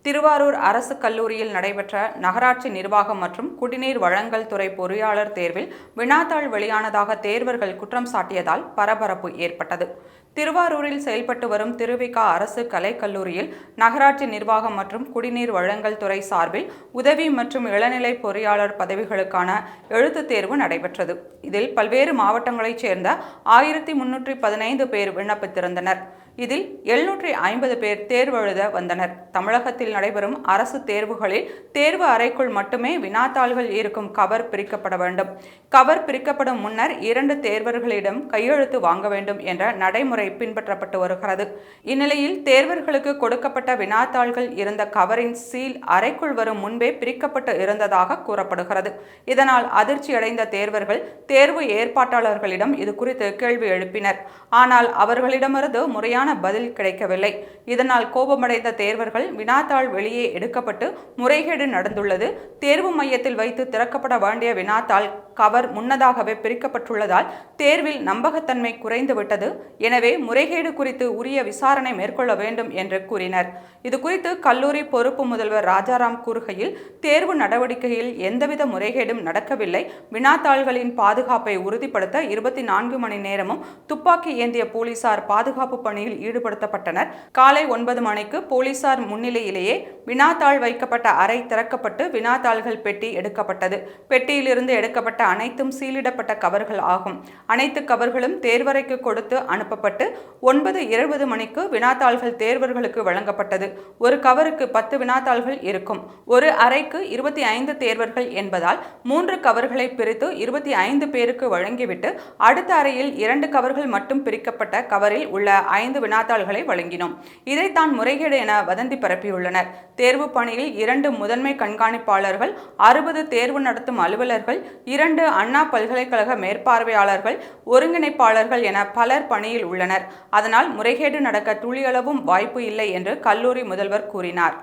திருவாரூர் அரசு கல்லூரியில் நடைபெற்ற நகராட்சி நிர்வாகம் மற்றும் குடிநீர் வழங்கல் துறை பொறியாளர் தேர்வில் வினாத்தாள் வெளியானதாக தேர்வர்கள் குற்றம் சாட்டியதால் பரபரப்பு ஏற்பட்டது. திருவாரூரில் செயல்பட்டு வரும் திருவிக அரசு கலைக்கல்லூரியில் நகராட்சி நிர்வாகம் மற்றும் குடிநீர் வழங்கல் துறை சார்பில் உதவி மற்றும் இளநிலை பொறியாளர் பதவிகளுக்கான எழுத்துத் தேர்வு நடைபெற்றது. இதில் பல்வேறு மாவட்டங்களைச் சேர்ந்த 1315 பேர் விண்ணப்பித்திருந்தனர். இதில் 750 பேர் தேர்வு எழுத வந்தனர். தமிழகத்தில் நடைபெறும் அரசு தேர்வுகளில் தேர்வு அறைக்குள் மட்டுமே வினாத்தாள்கள் இருக்கும் கவர் பிரிக்கப்பட வேண்டும். கவர் பிரிக்கப்படும் முன்னர் 2 தேர்வர்களிடம் கையெழுத்து வாங்க வேண்டும் என்ற நடைமுறை பின்பற்றப்பட்டு வருகிறது. இந்நிலையில் தேர்வர்களுக்கு கொடுக்கப்பட்ட வினாத்தாள்கள் இருந்த கவரின் சீல் அறைக்குள் வரும் முன்பே பிரிக்கப்பட்டு இருந்ததாக கூறப்படுகிறது. இதனால் அதிர்ச்சியடைந்த தேர்வர்கள் தேர்வு ஏற்பாட்டாளர்களிடம் இது குறித்து கேள்வி எழுப்பினர். ஆனால் அவர்களிடமிருந்து முறையான பதில் கிடைக்கவில்லை. இதனால் கோபமடைந்த தேர்வர்கள் வினாத்தாள் வெளியே எடுக்கப்பட்டு முறைகேடு நடந்துள்ளது, தேர்வு மையத்தில் வைத்து திறக்கப்பட வேண்டிய வினாத்தாள் கவர் முன்னதாகவே பிரிக்கப்பட்டுள்ளதால் தேர்வில் நம்பகத்தன்மை குறைந்துவிட்டது, எனவே முறைகேடு குறித்து உரிய விசாரணை மேற்கொள்ள வேண்டும் என்று கூறினர். இதுகுறித்து கல்லூரி பொறுப்பு முதல்வர் ராஜாராம் கூறுகையில், தேர்வு நடவடிக்கையில் எந்தவித முறைகேடும் நடக்கவில்லை. வினாத்தாள்களின் பாதுகாப்பை உறுதிப்படுத்த 24 மணி நேரமும் துப்பாக்கி ஏந்திய போலீசார் பாதுகாப்பு பணியில் ஈடுபடுத்தப்பட்டனர். காலை 9 மணிக்கு போலீசார் முன்னிலையிலேயே வினாத்தாள் வைக்கப்பட்ட அறை திறக்கப்பட்டு வினாத்தாள்கள் பெட்டி எடுக்கப்பட்டது. பெட்டியிலிருந்து எடுக்கப்பட்ட அனைத்தும் சீலிடப்பட்ட கவர்கள் ஆகும். அனைத்து கவர்களும் தேர்வறைக்கு கொடுத்து அனுப்பப்பட்டு 9:20 மணிக்கு வினாத்தாள்கள் தேர்வர்களுக்கு வழங்கப்பட்டது. ஒரு கவருக்கு 10 வினாத்தாள்கள் இருக்கும். ஒரு அறைக்கு 25 தேர்வர்கள் என்பதால் 3 கவர்களை பிரித்து 25 பேருக்கு வழங்கிவிட்டு அடுத்த அறையில் 2 கவர்கள் மட்டும் பிரிக்கப்பட்ட கவரில் உள்ள 5 வினாத்தாள்களை வழங்கினோம். இதைத்தான் முறைகேடு என வதந்தி பரப்பியுள்ளனர். தேர்வு பணியில் 2 முதன்மை கண்காணிப்பாளர்கள், 60 தேர்வு நடத்தும் அலுவலர்கள், 2 அண்ணா பல்கலைக்கழக மேற்பார்வையாளர்கள், ஒருங்கிணைப்பாளர்கள் என பலர் பணியில் உள்ளனர். அதனால் முறைகேடு நடக்க துளியளவும் வாய்ப்பு இல்லை என்று கல்லூரி முதல்வர் கூறினார்.